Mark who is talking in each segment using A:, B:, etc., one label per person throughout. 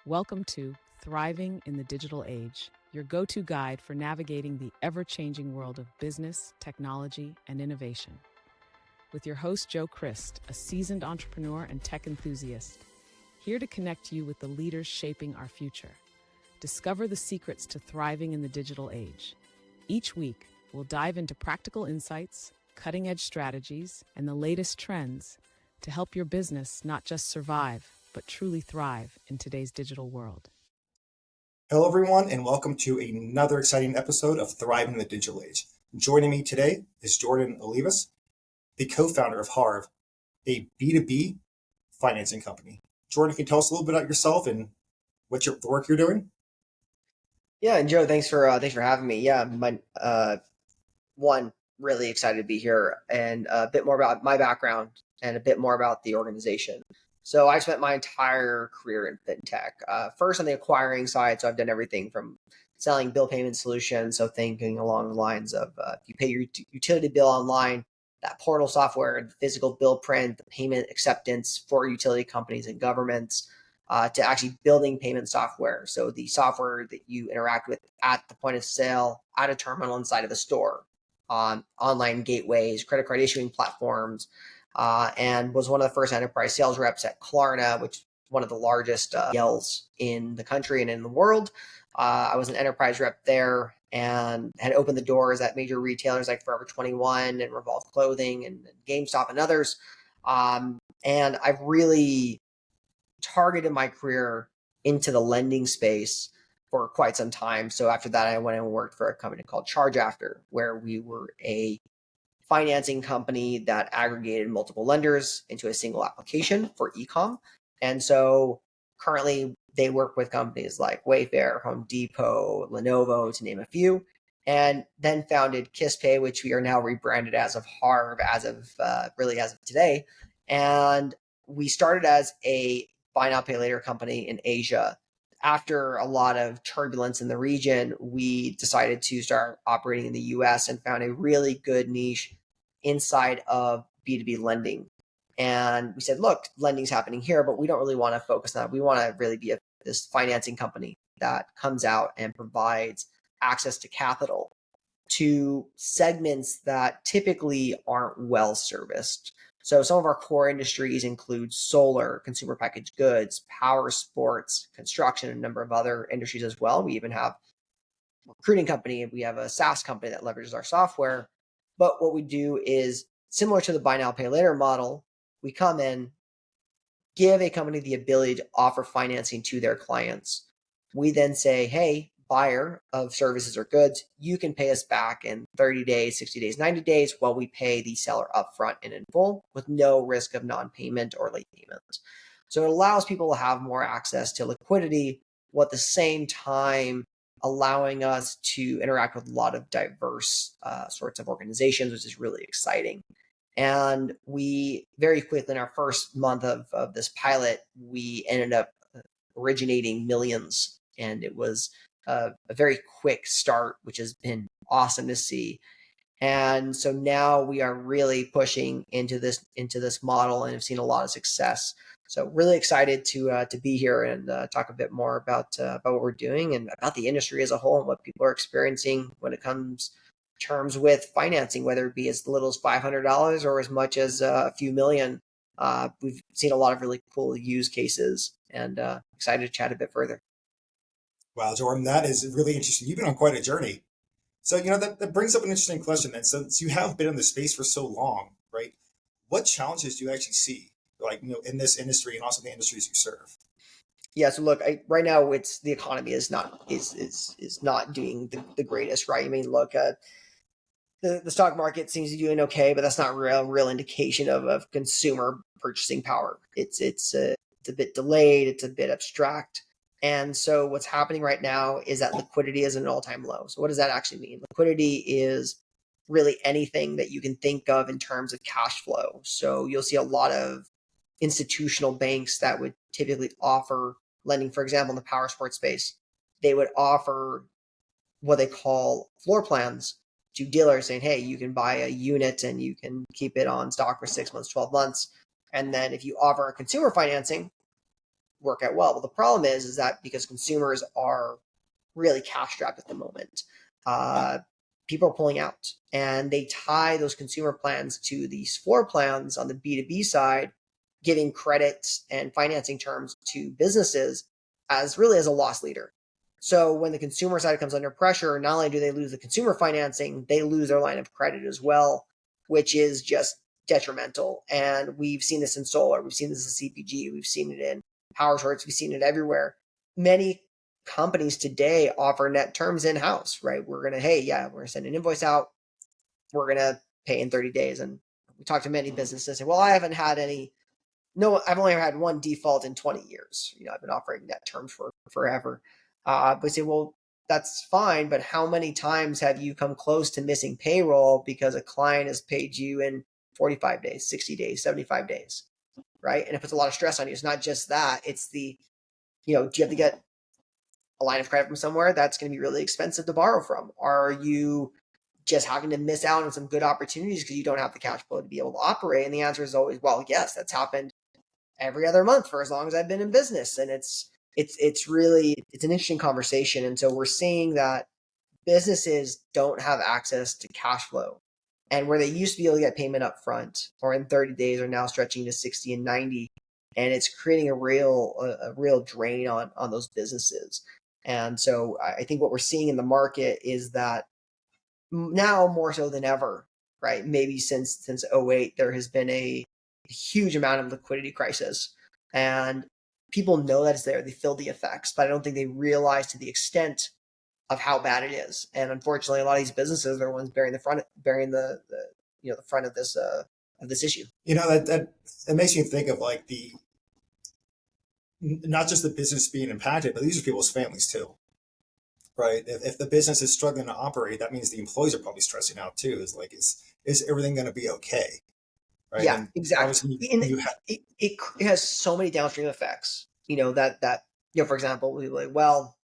A: Welcome to Thriving in the Digital Age, your go to guide for navigating the ever changing world of business, technology, and innovation. With your host, Joe Christ, a seasoned entrepreneur and tech enthusiast, here to connect you with the leaders shaping our future. Discover the secrets to thriving in the digital age. Each week, we'll dive into practical insights, cutting edge strategies, and the latest trends to help your business not just survive, but truly thrive in today's digital world.
B: Hello, everyone, and welcome to another exciting episode of Thriving in the Digital Age. Joining me today is Jordan Olivas, the co-founder of Harv, a B2B financing company. Jordan, can you tell us a little bit about yourself and the work you're doing?
C: Yeah, and Joe, thanks for having me. Yeah, really excited to be here and a bit more about my background and a bit more about the organization. So I spent my entire career in fintech. First on the acquiring side, so I've done everything from selling bill payment solutions. So thinking along the lines of you pay your utility bill online, that portal software, the physical bill print, the payment acceptance for utility companies and governments, to actually building payment software. So the software that you interact with at the point of sale, at a terminal inside of a store, on online gateways, credit card issuing platforms, and was one of the first enterprise sales reps at Klarna, which is one of the largest Yells in the country and in the world. I was an enterprise rep there and had opened the doors at major retailers like Forever 21 and Revolve Clothing and GameStop and others. And I've really targeted my career into the lending space for quite some time. So after that, I went and worked for a company called Charge After, where we were a financing company that aggregated multiple lenders into a single application for e-com. And so currently they work with companies like Wayfair, Home Depot, Lenovo, to name a few, and then founded KissPay, which we are now rebranded as of Harv as of today. And we started as a buy now pay later company in Asia. After a lot of turbulence in the region, we decided to start operating in the US and found a really good niche inside of B2B lending. And we said, look, lending's happening here, but we don't really want to focus on that. We want to really be this financing company that comes out and provides access to capital to segments that typically aren't well serviced. So some of our core industries include solar, consumer packaged goods, power sports, construction, and a number of other industries as well. We even have a recruiting company. We have a SaaS company that leverages our software. But what we do is similar to the buy now, pay later model. We come in, give a company the ability to offer financing to their clients. We then say, hey, buyer of services or goods, you can pay us back in 30 days, 60 days, 90 days while we pay the seller upfront and in full with no risk of non-payment or late payments. So it allows people to have more access to liquidity while at the same time allowing us to interact with a lot of diverse sorts of organizations, which is really exciting. And we very quickly in our first month of this pilot, we ended up originating millions, and it was a very quick start, which has been awesome to see. And so now we are really pushing into this model and have seen a lot of success. So really excited to be here and talk a bit more about what we're doing and about the industry as a whole and what people are experiencing when it comes terms with financing, whether it be as little as $500 or as much as a few million. We've seen a lot of really cool use cases and excited to chat a bit further.
B: Wow, Jordan, that is really interesting. You've been on quite a journey. So, that brings up an interesting question then. Since you have been in the space for so long, right? What challenges do you actually see, in this industry and also the industries you serve?
C: Yeah, so look, right now it's the economy is not doing the greatest, right? I mean, look, the stock market seems to be doing okay, but that's not real indication of consumer purchasing power. It's a bit delayed, it's a bit abstract. And so what's happening right now is that liquidity is at an all-time low. So what does that actually mean? Liquidity is really anything that you can think of in terms of cash flow. So you'll see a lot of institutional banks that would typically offer lending, for example, in the power sports space. They would offer what they call floor plans to dealers saying, hey, you can buy a unit and you can keep it on stock for 6 months, 12 months. And then if you offer consumer financing, work out well. But the problem is that because consumers are really cash strapped at the moment, people are pulling out, and they tie those consumer plans to these floor plans on the B2B side, giving credit and financing terms to businesses as really as a loss leader. So when the consumer side comes under pressure, not only do they lose the consumer financing, they lose their line of credit as well, which is just detrimental. And we've seen this in solar, we've seen this in CPG, we've seen it in power shorts, we've seen it everywhere. Many companies today offer net terms in-house, right? We're going to send an invoice out. We're going to pay in 30 days. And we talk to many businesses say, well, I've only had one default in 20 years. I've been offering net terms for forever. But we say, well, that's fine. But how many times have you come close to missing payroll because a client has paid you in 45 days, 60 days, 75 days, right? And it puts a lot of stress on you. It's not just that. It's do you have to get a line of credit from somewhere? That's going to be really expensive to borrow from. Are you just having to miss out on some good opportunities because you don't have the cash flow to be able to operate? And the answer is always, well, yes, that's happened every other month for as long as I've been in business. And it's an interesting conversation. And so we're seeing that businesses don't have access to cash flow. And where they used to be able to get payment up front or in 30 days are now stretching to 60 and 90. And it's creating a real drain on those businesses. And so I think what we're seeing in the market is that now more so than ever, right? Maybe since 08, there has been a huge amount of liquidity crisis, and people know that it's there. They feel the effects, but I don't think they realize to the extent of how bad it is. And unfortunately, a lot of these businesses are the ones bearing the front of this issue.
B: That makes me think of like not just the business being impacted, but these are people's families too, right? If the business is struggling to operate, that means the employees are probably stressing out too. Is everything going to be okay? Right?
C: Yeah,
B: and
C: exactly. It has so many downstream effects. For example, we like, well,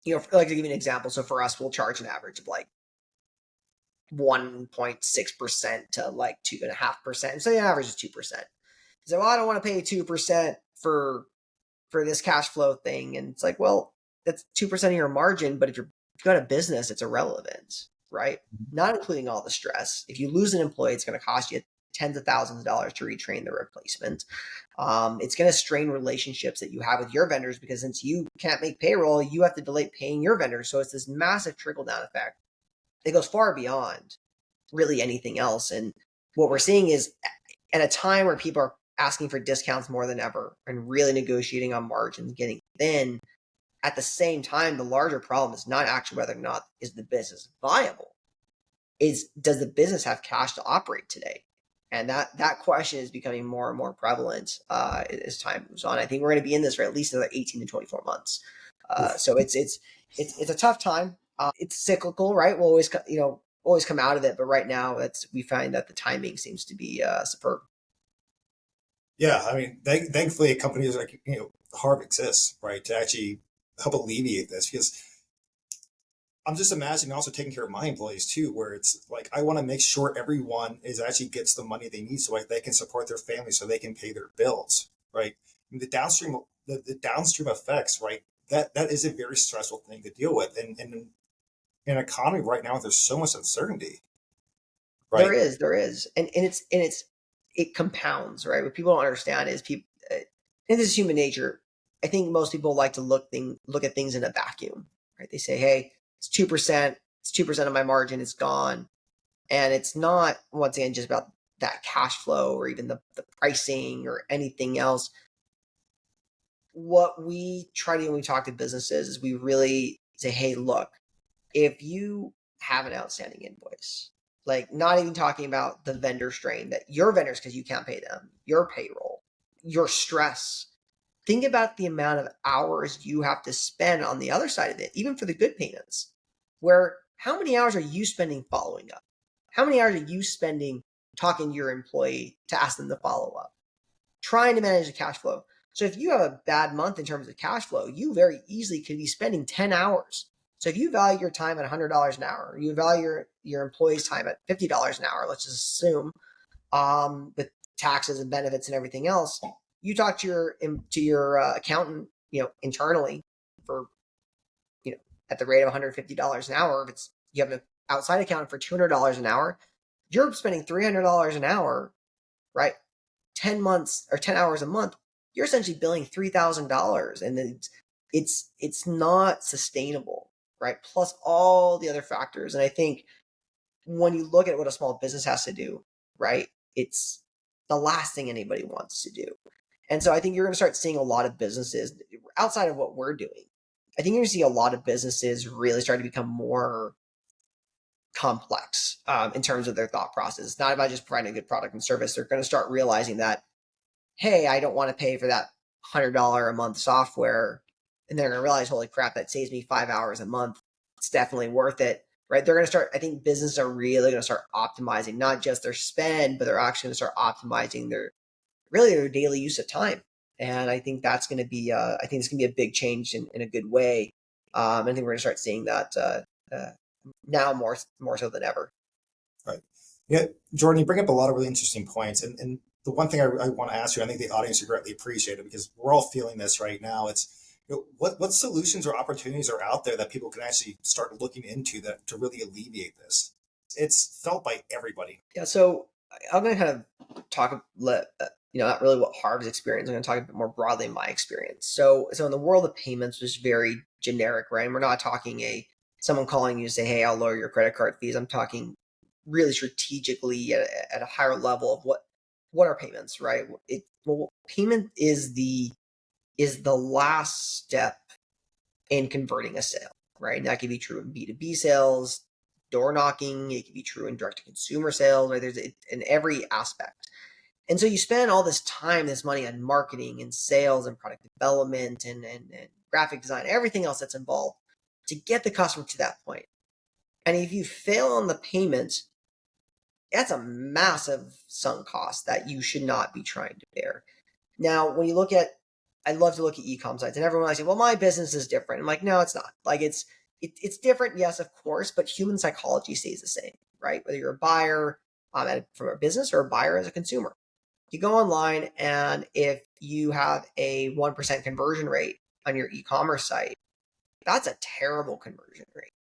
C: like to give you an example. So for us, we'll charge an average of like 1.6% to like 2.5%. So the average is 2%. So well, I don't want to pay 2% for this cash flow thing. And it's like, well, that's 2% of your margin, but if you've got a business, it's irrelevant, right? Not including all the stress. If you lose an employee, it's going to cost you tens of thousands of dollars to retrain the replacement. It's going to strain relationships that you have with your vendors, because since you can't make payroll, you have to delay paying your vendors. So it's this massive trickle down effect that goes far beyond really anything else. And what we're seeing is at a time where people are asking for discounts more than ever and really negotiating on margins, getting thin. At the same time, the larger problem is not actually whether or not is the business viable. Does the business have cash to operate today? And that question is becoming more and more prevalent as time moves on. I think we're going to be in this for at least another 18 to 24 months. So it's a tough time. It's cyclical, right? We'll always come out of it, but right now we find that the timing seems to be superb.
B: Yeah, I mean, thankfully, companies like Harv exists, right, to actually help alleviate this. Because I'm just imagining also taking care of my employees too, where it's like I want to make sure everyone actually gets the money they need so like they can support their family, so they can pay their bills, right? I mean, the downstream effects, right? That is a very stressful thing to deal with, and in an economy right now, there's so much uncertainty, right?
C: There is, and it compounds, right? What people don't understand is and this is human nature. I think most people like to look at things in a vacuum, right? They say, hey, it's 2%, it's 2% of my margin, it's gone. And it's not, once again, just about that cash flow or even the pricing or anything else. What we try to do when we talk to businesses is we really say, hey, look, if you have an outstanding invoice, like not even talking about the vendor strain that your vendors, because you can't pay them, your payroll, your stress. Think about the amount of hours you have to spend on the other side of it, even for the good payments, where how many hours are you spending following up? How many hours are you spending talking to your employee to ask them to follow up, trying to manage the cash flow? So if you have a bad month in terms of cash flow, you very easily could be spending 10 hours. So if you value your time at $100 an hour, or you value your employee's time at $50 an hour, let's just assume, with taxes and benefits and everything else, you talk to your accountant, internally for, at the rate of $150 an hour. If it's you have an outside accountant for $200 an hour, you're spending $300 an hour, right? 10 months or 10 hours a month, you're essentially billing $3,000, and it's not sustainable, right? Plus all the other factors. And I think when you look at what a small business has to do, right, it's the last thing anybody wants to do. And so I think you're going to start seeing a lot of businesses outside of what we're doing. I think you're going to see a lot of businesses really start to become more complex in terms of their thought process. It's not about just providing a good product and service. They're going to start realizing that, hey, I don't want to pay for that $100 a month software. And they're going to realize, holy crap, that saves me 5 hours a month. It's definitely worth it, right? They're going to start, I think businesses are really going to start optimizing not just their spend, but they're actually going to start optimizing their daily use of time. And I think that's going to be, I think it's going to be a big change in a good way. I think we're going to start seeing that now more so than ever.
B: Right. Yeah, Jordan, you bring up a lot of really interesting points. And the one thing I want to ask you, I think the audience would greatly appreciate it because we're all feeling this right now. It's, what solutions or opportunities are out there that people can actually start looking into that to really alleviate this? It's felt by everybody.
C: Yeah. So I'm going to kind of talk, not really what Harv's experience. I'm going to talk a bit more broadly my experience. So in the world of payments, which is very generic, right? And we're not talking someone calling you to say, hey, I'll lower your credit card fees. I'm talking really strategically at a higher level of what are payments, right? Payment is the last step in converting a sale, right? And that can be true in B2B sales, door knocking. It can be true in direct to consumer sales, right? There's in every aspect. And so you spend all this time, this money on marketing and sales and product development and graphic design, everything else that's involved to get the customer to that point. And if you fail on the payment, that's a massive sunk cost that you should not be trying to bear. Now, when you look at, I love to look at e-com sites, and everyone I say, well, my business is different. I'm like, no, it's not. Like it's different, yes, of course, but human psychology stays the same, right? Whether you're a buyer from a business or a buyer as a consumer. You go online, and if you have a 1% conversion rate on your e-commerce site, that's a terrible conversion rate.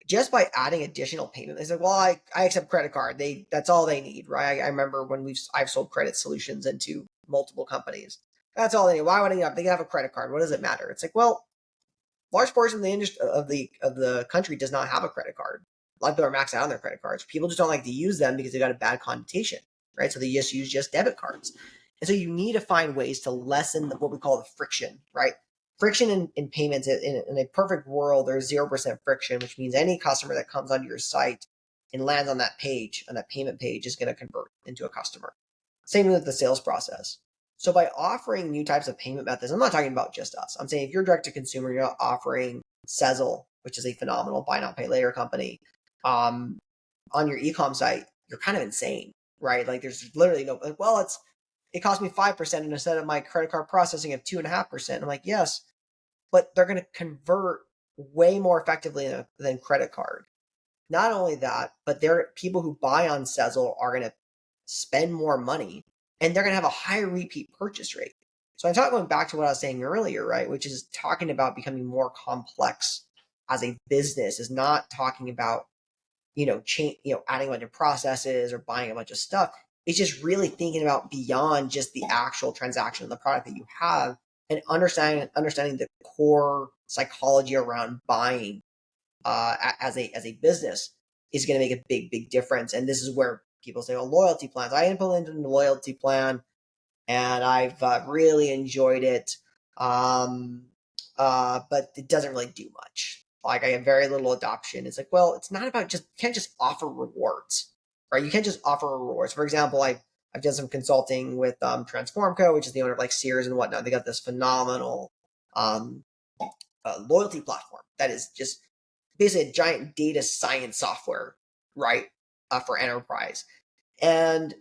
C: Just by adding additional payment, they said, well, I accept credit card. That's all they need, right? I remember when I've sold credit solutions into multiple companies. That's all they need. Why would they have a credit card? What does it matter? It's like, well, large portion of the industry of the country does not have a credit card. A lot of people are maxed out on their credit cards. People just don't like to use them because they got a bad connotation, right? So they just use debit cards. And so you need to find ways to lessen what we call the friction, right? Friction in payments, in a perfect world, there's 0% friction, which means any customer that comes onto your site and lands on that page, on that payment page, is going to convert into a customer. Same with the sales process. So by offering new types of payment methods, I'm not talking about just us. I'm saying if you're direct to consumer, you're offering Sezzle, which is a phenomenal buy now, pay later company, on your e-com site, you're kind of insane, right? Like there's literally no, well, it cost me 5% and instead of my credit card processing of 2.5%. I'm like, yes, but they're going to convert way more effectively than credit card. Not only that, but people who buy on Sezzle are going to spend more money and they're going to have a higher repeat purchase rate. So I'm going back to what I was saying earlier, right? Which is talking about becoming more complex as a business, is not talking about, adding a bunch of processes or buying a bunch of stuff. It's just really thinking about beyond just the actual transaction of the product that you have, and understanding the core psychology around buying as a business is going to make a big difference. And this is where people say, "Oh, loyalty plans." I implemented a loyalty plan, and I've really enjoyed it, but it doesn't really do much. Like I have very little adoption. It's like, well, it's not about you can't just offer rewards, right? You can't just offer rewards. For example, I've done some consulting with Transformco, which is the owner of like Sears and whatnot. They got this phenomenal loyalty platform that is just basically a giant data science software, right, for enterprise. And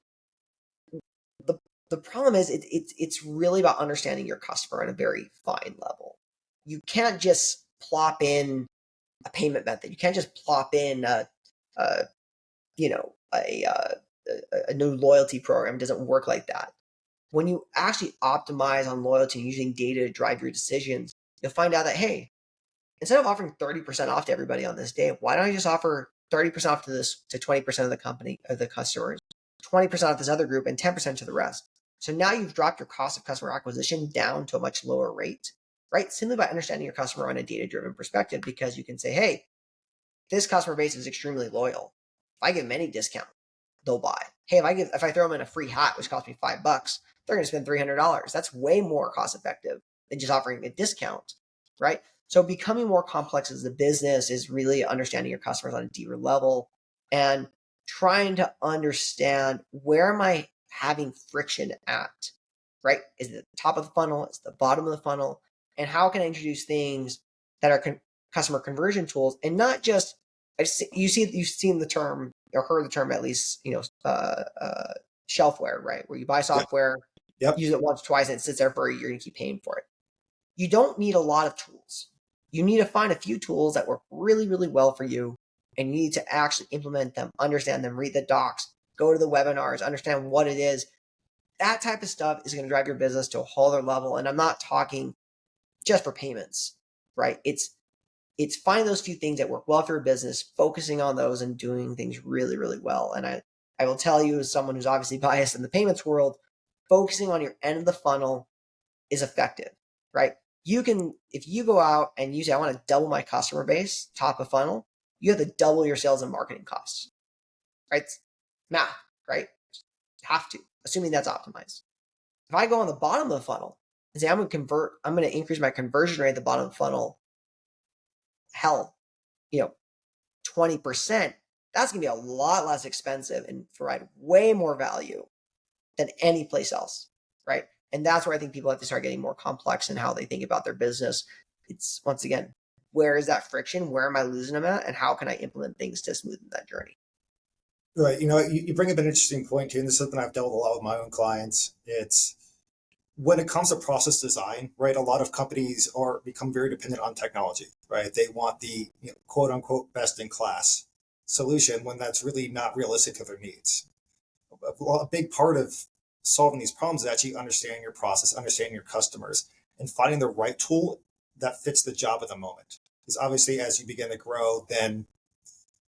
C: the problem is it's really about understanding your customer on a very fine level. You can't just plop in a payment method. You can't just plop in a new loyalty program. It doesn't work like that. when you actually optimize on loyalty and using data to drive your decisions, you'll find out that, hey, instead of offering 30% off to everybody on this day, why don't I just offer 30% off to 20% of the company, of the customers, 20% off this other group, and 10% to the rest. So now you've dropped your cost of customer acquisition down to a much lower rate, right? Simply by understanding your customer on a data-driven perspective, because you can say, hey, this customer base is extremely loyal. If I give them any discount, they'll buy. Hey, if I throw them in a free hat, which costs me $5, they're going to spend $300. That's way more cost effective than just offering a discount, right? So becoming more complex as a business is really understanding your customers on a deeper level and trying to understand, where am I having friction at, right? Is it at the top of the funnel? Is it the bottom of the funnel? And how can I introduce things that are customer conversion tools, and not just, you've seen the term, or heard the term at least, shelfware, right? Where you buy software,
B: Yep.
C: use it once, twice, and it sits there for a year and you keep paying for it. You don't need a lot of tools. You need to find a few tools that work really, really well for you, and you need to actually implement them, understand them, read the docs, go to the webinars, understand what it is. That type of stuff is going to drive your business to a whole other level. And I'm not talking just for payments, right? It's finding those few things that work well for your business, focusing on those and doing things really, really well. And I will tell you, as someone who's obviously biased in the payments world, focusing on your end of the funnel is effective, right? You can, if you go out and you say, I want to double my customer base, top of funnel, you have to double your sales and marketing costs, right? It's math, right? Have to, assuming that's optimized. If I go on the bottom of the funnel and say, I'm going to increase my conversion rate at the bottom of the funnel, 20%, that's going to be a lot less expensive and provide way more value than any place else, right? And that's where I think people have to start getting more complex in how they think about their business. It's, once again, where is that friction? Where am I losing them at? And how can I implement things to smoothen that journey?
B: Right. You bring up an interesting point too, and this is something I've dealt with a lot with my own clients. It's when it comes to process design, right? A lot of companies become very dependent on technology, right? They want the quote unquote best in class solution when that's really not realistic to their needs. A big part of solving these problems is actually understanding your process, understanding your customers, and finding the right tool that fits the job at the moment. Because obviously, as you begin to grow, then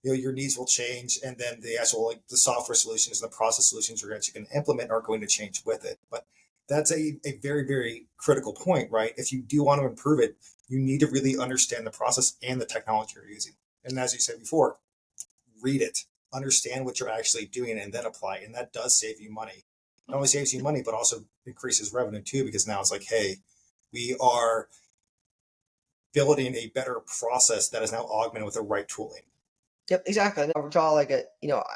B: your needs will change, and then the actual the software solutions and the process solutions you're actually going to implement are going to change with it. But that's a very, very critical point, right? If you do want to improve it, you need to really understand the process and the technology you're using. And as you said before, read it, understand what you're actually doing, and then apply. And that does save you money. Not only saves you money, but also increases revenue too, because now it's like, hey, we are building a better process that is now augmented with the right tooling.
C: Yep, exactly. And I'll draw I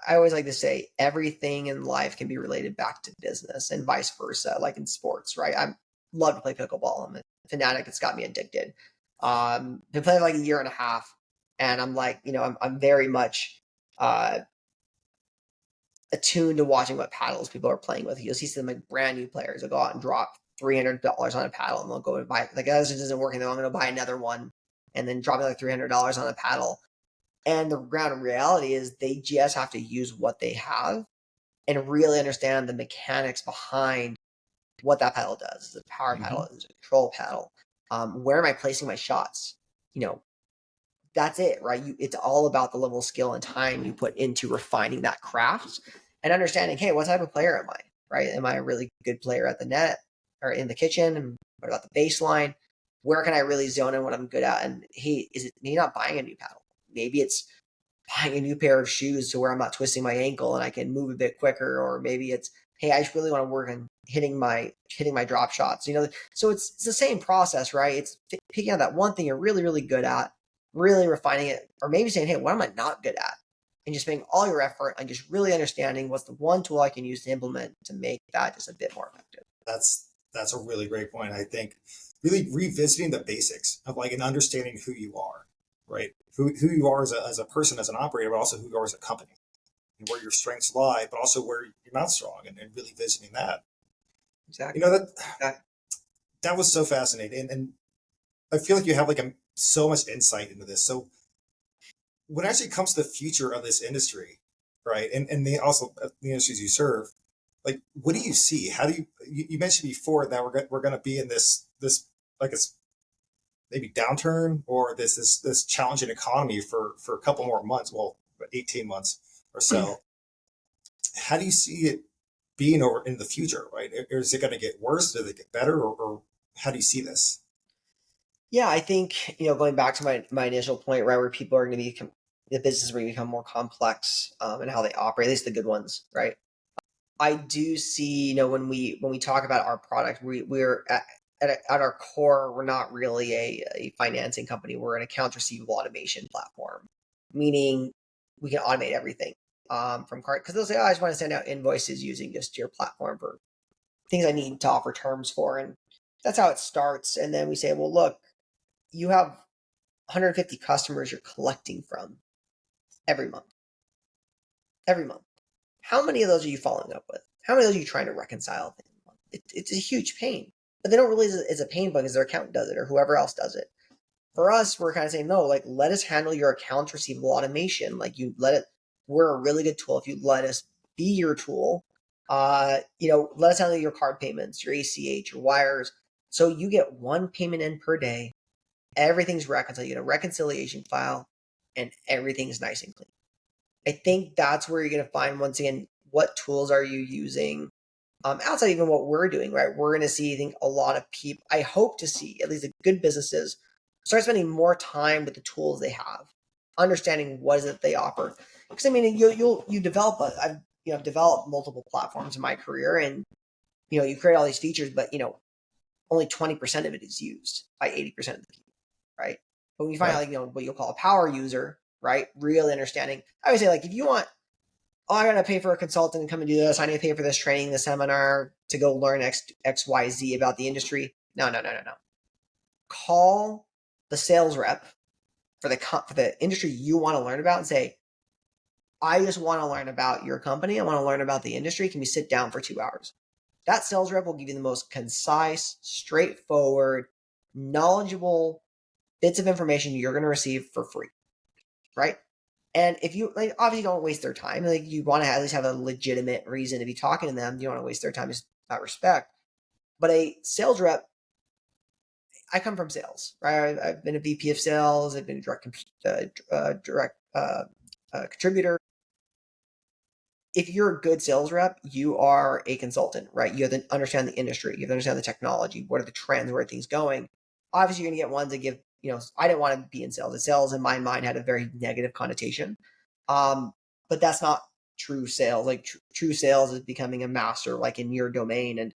C: always like to say everything in life can be related back to business and vice versa, like in sports, right? I love to play pickleball. I'm a fanatic. It's got me addicted. Been playing like a year and a half, and I'm like, I'm very much attuned to watching what paddles people are playing with. You'll see some like brand new players will go out and drop $300 on a paddle, and they'll go and buy, like, this isn't working, though, I'm going to buy another one, and then drop like $300 on a paddle. And the ground reality is they just have to use what they have and really understand the mechanics behind what that paddle does. Is it a power paddle? Is it a control paddle? Where am I placing my shots? That's it, right? It's all about the level of skill and time you put into refining that craft and understanding, hey, what type of player am I, right? Am I a really good player at the net or in the kitchen? And what about the baseline? Where can I really zone in what I'm good at? And hey, is it me not buying a new paddle? Maybe it's buying a new pair of shoes to where I'm not twisting my ankle and I can move a bit quicker. Or maybe it's, hey, I just really want to work on hitting my drop shots. So it's the same process, right? It's picking out that one thing you're really, really good at, really refining it, or maybe saying, hey, what am I not good at? And just spending all your effort on just really understanding what's the one tool I can use to implement to make that just a bit more effective.
B: That's a really great point. I think really revisiting the basics of and understanding who you are, right? Who you are as a person, as an operator, but also who you are as a company, and where your strengths lie, but also where you're not strong, and really visiting that.
C: Exactly.
B: That was so fascinating, and I feel like you have so much insight into this. So when it actually comes to the future of this industry, right, and also the industries you serve, Like, what do you see? How do you mentioned before that we're going to be in this like it's maybe downturn or this challenging economy for a couple more months, well, 18 months or so. How do you see it being over in the future, right? Or is it going to get worse? Does it get better, or how do you see this?
C: Yeah, I think, going back to my initial point, right, where people are going to be, the business is going to become more complex, and how they operate, at least the good ones, right? I do see, when we talk about our product, we're at our core, we're not really a financing company. We're an accounts receivable automation platform, meaning we can automate everything, from card, because they'll say, "Oh, I just want to send out invoices using just your platform for things I need to offer terms for," and that's how it starts. And then we say, "Well, look, you have 150 customers you're collecting from every month. Every month. How many of those are you following up with? How many of those are you trying to reconcile? It's a huge pain, but they don't realize it's a pain because their accountant does it or whoever else does it. For us, we're kind of saying, no, like, let us handle your accounts receivable automation. Like, you let it, we're a really good tool. If you let us be your tool, let us handle your card payments, your ACH, your wires. So you get one payment in per day. Everything's reconciled. You get a reconciliation file and everything's nice and clean. I think that's where you're going to find, once again, what tools are you using, outside even what we're doing, right? We're going to see, I think, a lot of people, I hope to see at least the good businesses start spending more time with the tools they have, understanding what is it they offer. Because I mean, you develop I've developed multiple platforms in my career, and you create all these features, but only 20% of it is used by 80% of the people, right? But when you find out, like, what you'll call a power user, right? Really understanding. I would say, like, if you want, oh, I gotta pay for a consultant to come and do this. I need to pay for this training, this seminar to go learn X, Y, Z about the industry. No. Call the sales rep for the industry you want to learn about and say, I just want to learn about your company. I want to learn about the industry. Can we sit down for 2 hours? That sales rep will give you the most concise, straightforward, knowledgeable bits of information you're going to receive for free, right? And if you, like, obviously don't waste their time, like, you want to at least have a legitimate reason to be talking to them. You don't want to waste their time, just out of respect. But a sales rep, I come from sales, right? I've been a VP of sales. I've been a direct contributor. If you're a good sales rep, you are a consultant, right? You have to understand the industry. You have to understand the technology. What are the trends? Where are things going? Obviously, you're going to get ones that give, I didn't want to be in sales. The sales in my mind had a very negative connotation. But that's not true sales. Like, true sales is becoming a master, like, in your domain. And,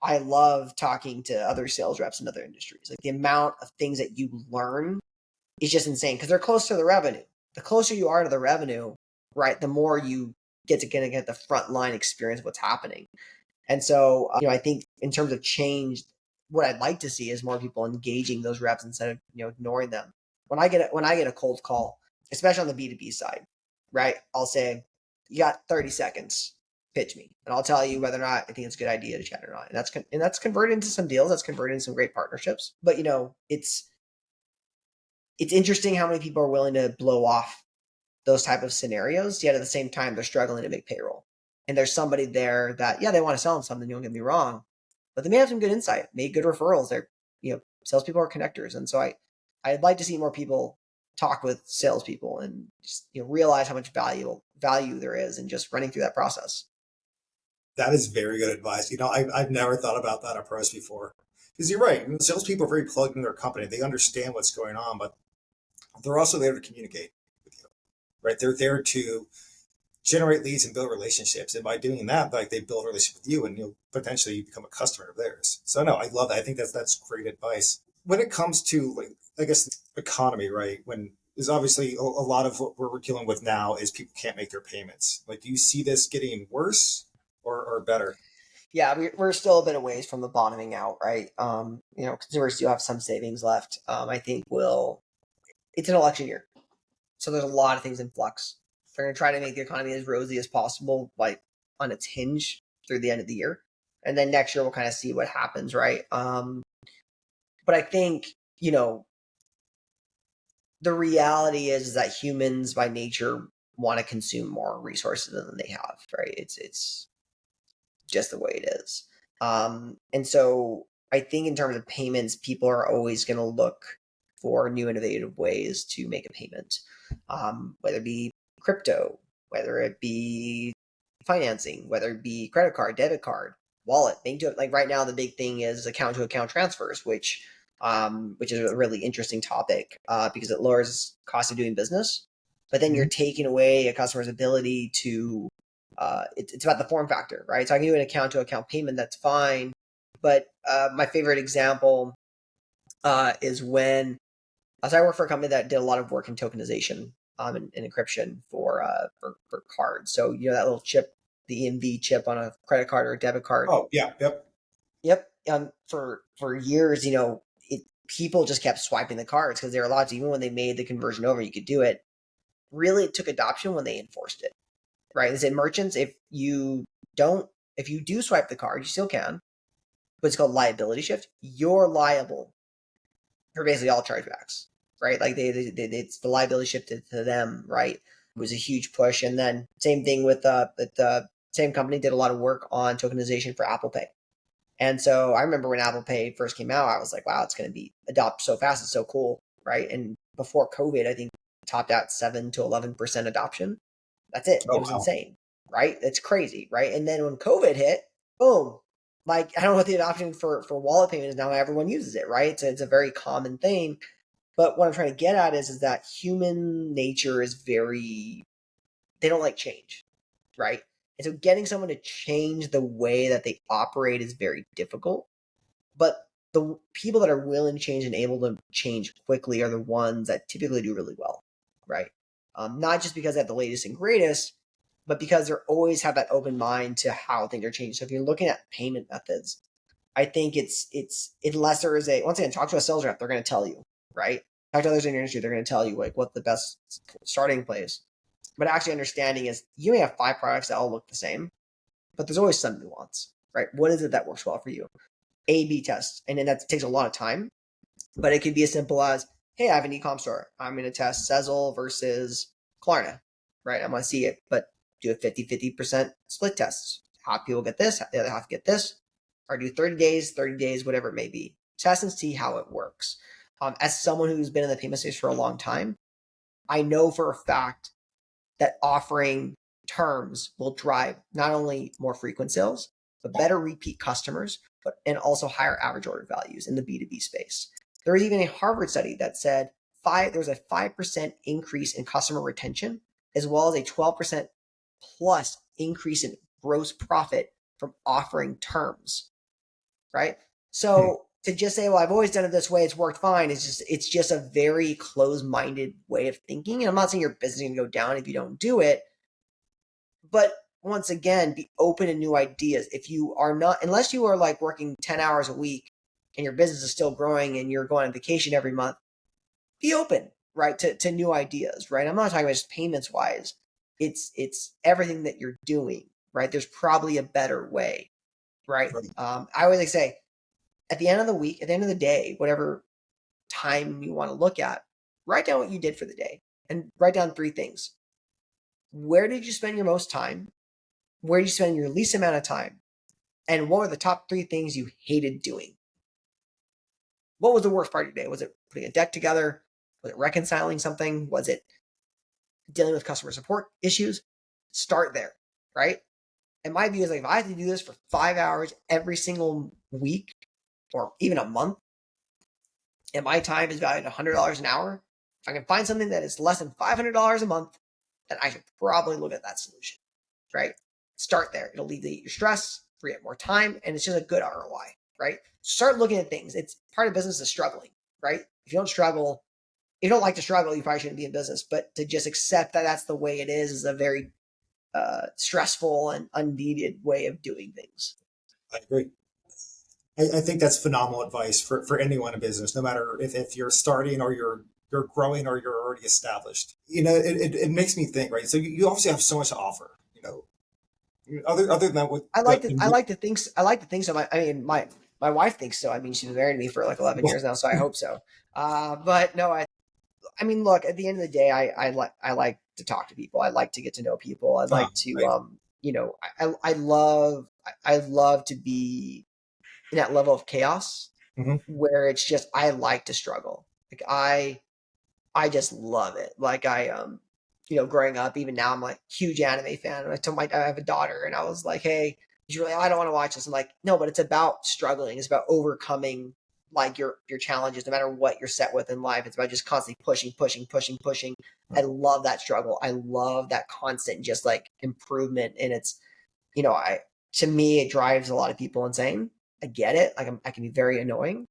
C: I love talking to other sales reps in other industries. Like, the amount of things that you learn is just insane because they're close to the revenue. The closer you are to the revenue, right, the more you get the front line experience of what's happening. And so, I think in terms of change, what I'd like to see is more people engaging those reps instead of, ignoring them. When I get a cold call, especially on the B2B side, right, I'll say, you got 30 seconds, pitch me, and I'll tell you whether or not I think it's a good idea to chat or not. And that's converted into some deals. That's converted into some great partnerships. But it's interesting how many people are willing to blow off those type of scenarios, yet at the same time, they're struggling to make payroll. And there's somebody there that, yeah, they want to sell them something, don't get me wrong, but they may have some good insight, made good referrals. They're, salespeople are connectors. And so I'd like to see more people talk with salespeople and just, realize how much value there is in just running through that process.
B: That is very good advice. I've never thought about that approach before. Because you're right. Salespeople are very plugged in their company. They understand what's going on, but they're also there to communicate with you, right? They're there to generate leads and build relationships. And by doing that, like, they build a relationship with you, and you'll potentially become a customer of theirs. So no, I love that. I think that's great advice. When it comes to, like, I guess, economy, right? When there's obviously a lot of what we're dealing with now is people can't make their payments. Like, do you see this getting worse or better?
C: Yeah, we're still a bit of ways from the bottoming out, right? Consumers do have some savings left. I think it's an election year, so there's a lot of things in flux. They're going to try to make the economy as rosy as possible, like, on its hinge through the end of the year, and then next year we'll kind of see what happens, right? But I think, the reality is that humans by nature want to consume more resources than they have, right? It's just the way it is. And so I think in terms of payments, people are always going to look for new innovative ways to make a payment, whether it be crypto, whether it be financing, whether it be credit card, debit card, wallet. Like right now, the big thing is account to account transfers, which is a really interesting topic because it lowers cost of doing business, but then you're taking away a customer's ability to. It's about the form factor, right? So I can do an account to account payment, that's fine. But my favorite example is when I work for a company that did a lot of work in tokenization and encryption for cards. So you know that little chip, the EMV chip on a credit card or a debit card.
B: Oh yeah,
C: Yep. For years, people just kept swiping the cards because they were allowed to. Even when they made the conversion over, you could do it. Really, it took adoption when they enforced it. Right? They said merchants, if you do swipe the card, you still can, but it's called liability shift. You're liable for basically all chargebacks, right? Like it's the liability shifted to them, right? It was a huge push, and then same thing with the same company did a lot of work on tokenization for Apple Pay. And so I remember when Apple Pay first came out, I was like, wow, it's going to be adopted so fast. It's so cool, right? And before COVID, I think it topped out 7 to 11% adoption. That's it.
B: Oh,
C: It was
B: wow.
C: insane, right? It's crazy, right? And then when COVID hit, boom, like I don't know what the adoption for wallet payment is now. Everyone uses it, right? So it's a very common thing. But what I'm trying to get at is that human nature is they don't like change, right? And so getting someone to change the way that they operate is very difficult. But the people that are willing to change and able to change quickly are the ones that typically do really well, right? Not just because they have the latest and greatest, but because they always have that open mind to how things are changing. So if you're looking at payment methods, I think it's unless there is once again, talk to a sales rep, they're going to tell you, right? Talk to others in your industry, they're going to tell you like what the best starting place. But actually understanding is you may have 5 products that all look the same, but there's always some nuance, right? What is it that works well for you? A/B tests, and then that takes a lot of time, but it could be as simple as, hey, I have an e-com store. I'm going to test Sezzle versus Klarna, right? I'm going to see it, but do a 50% split tests. Half people get this, the other half get this, or do 30 days, whatever it may be. Test and see how it works. As someone who's been in the payment space for a long time, I know for a fact that offering terms will drive not only more frequent sales, but better repeat customers, and also higher average order values in the B2B space. There was even a Harvard study that said there's a 5% increase in customer retention, as well as a 12% plus increase in gross profit from offering terms, right? So to just say, well, I've always done it this way, it's worked fine, it's just a very closed-minded way of thinking. And I'm not saying your business is going to go down if you don't do it, but once again, be open to new ideas. If you are not, unless you are like working 10 hours a week and your business is still growing and you're going on vacation every month, be open, right, to new ideas, right? I'm not talking about just payments wise. It's everything that you're doing, right? There's probably a better way, right? I always like say, at the end of the week, at the end of the day, whatever time you want to look at, write down what you did for the day and write down 3 things. Where did you spend your most time? Where did you spend your least amount of time? And what were the top 3 things you hated doing? What was the worst part of your day? Was it putting a deck together? Was it reconciling something? Was it dealing with customer support issues? Start there, right? And my view is like, if I have to do this for 5 hours every single week or even a month, and my time is valued at $100 an hour, if I can find something that is less than $500 a month, then I should probably look at that solution, right? Start there. It'll alleviate your stress, free up more time, and it's just a good ROI, right? Start looking at things. It's part of business is struggling, right? If you don't like to struggle, you probably shouldn't be in business. But to just accept that that's the way it is a very stressful and unneeded way of doing things.
B: I agree. I think that's phenomenal advice for anyone in business, no matter if you're starting or you're growing or you're already established. It makes me think, right? So you obviously have so much to offer. Other than that,
C: I like to think so. My wife thinks so. I mean, she's been married to me for like 11 years now, so I hope so. But no, I mean, look, at the end of the day, I like to talk to people. I like to get to know people. I like to,
B: right.
C: I I love to be in that level of chaos where it's just, I like to struggle. Like I just love it. Like growing up, even now I'm like huge anime fan. And I have a daughter and I was like, hey, I don't want to watch this. I'm like, no, but it's about struggling. It's about overcoming like your challenges, no matter what you're set with in life. It's about just constantly pushing. I love that struggle. I love that constant just like improvement. And it's, to me, it drives a lot of people insane. I get it. Like I can be very annoying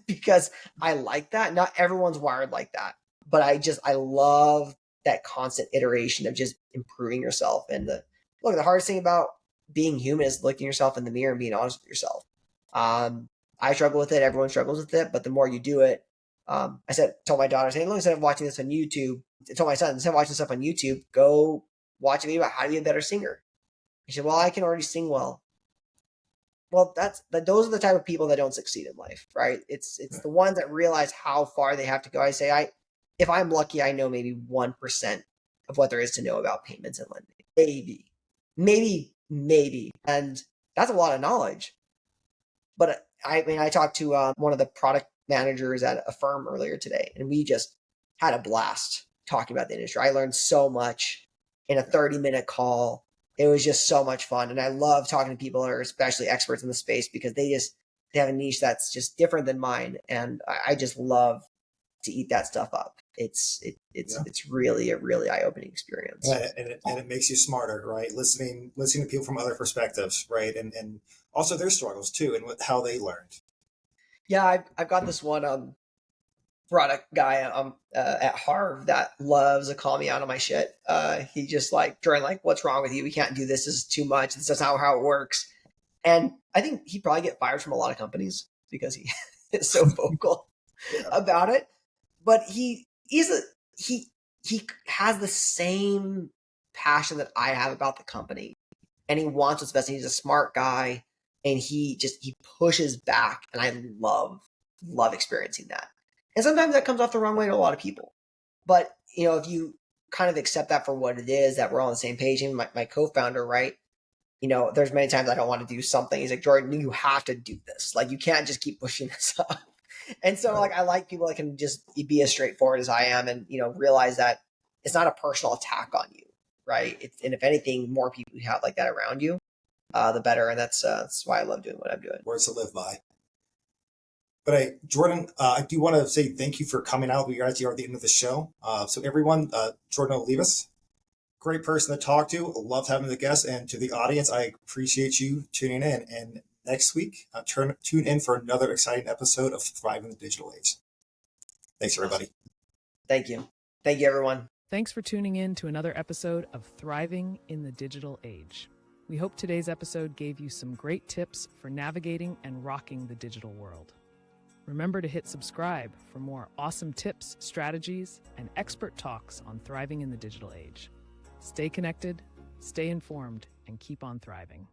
C: because I like that. Not everyone's wired like that, but I love that constant iteration of just improving yourself. And the hardest thing about being human is looking yourself in the mirror and being honest with yourself. I struggle with it. Everyone struggles with it, but the more you do it, told my daughter, hey, look, instead of watching this on YouTube, I told my son, instead of watching stuff on YouTube, go watch a video about how to be a better singer. He said, well, I can already sing well. Well, those are the type of people that don't succeed in life, right? It's the ones that realize how far they have to go. I say, if I'm lucky, I know maybe 1% of what there is to know about payments and lending. Maybe. And that's a lot of knowledge. But I talked to one of the product managers at a firm earlier today, and we just had a blast talking about the industry. I learned so much in a 30-minute call. It was just so much fun. And I love talking to people who are especially experts in the space because they have a niche that's just different than mine. And I just love to eat that stuff up. It's really a really eye-opening experience.
B: And it makes you smarter, right? Listening to people from other perspectives, right? And also their struggles too, and how they learned.
C: Yeah, I've got this one product guy at Harv that loves to call me out on my shit. He just like, Jordan, like, what's wrong with you? We can't do this. This is too much. This is how it works. And I think he'd probably get fired from a lot of companies because he is so vocal about it. But he has the same passion that I have about the company, and he wants what's best. He's a smart guy, and he pushes back, and I love experiencing that. And sometimes that comes off the wrong way to a lot of people. But, if you kind of accept that for what it is, that we're all on the same page, and my co-founder, right? There's many times I don't want to do something. He's like, Jordan, you have to do this. Like, you can't just keep pushing this up. And so like, I like people that can just be as straightforward as I am and, realize that it's not a personal attack on you. Right. And if anything, more people you have like that around you, the better. And that's why I love doing what I'm doing.
B: Words to live by. But Jordan, I do want to say thank you for coming out. We are at the end of the show. So everyone, Jordan Olivas, great person to talk to. Love having the guest, and to the audience, I appreciate you tuning in. And next week, tune in for another exciting episode of Thriving in the Digital Age. Thanks, everybody.
C: Thank you, everyone.
A: Thanks for tuning in to another episode of Thriving in the Digital Age. We hope today's episode gave you some great tips for navigating and rocking the digital world. Remember to hit subscribe for more awesome tips, strategies, and expert talks on thriving in the digital age. Stay connected, stay informed, and keep on thriving.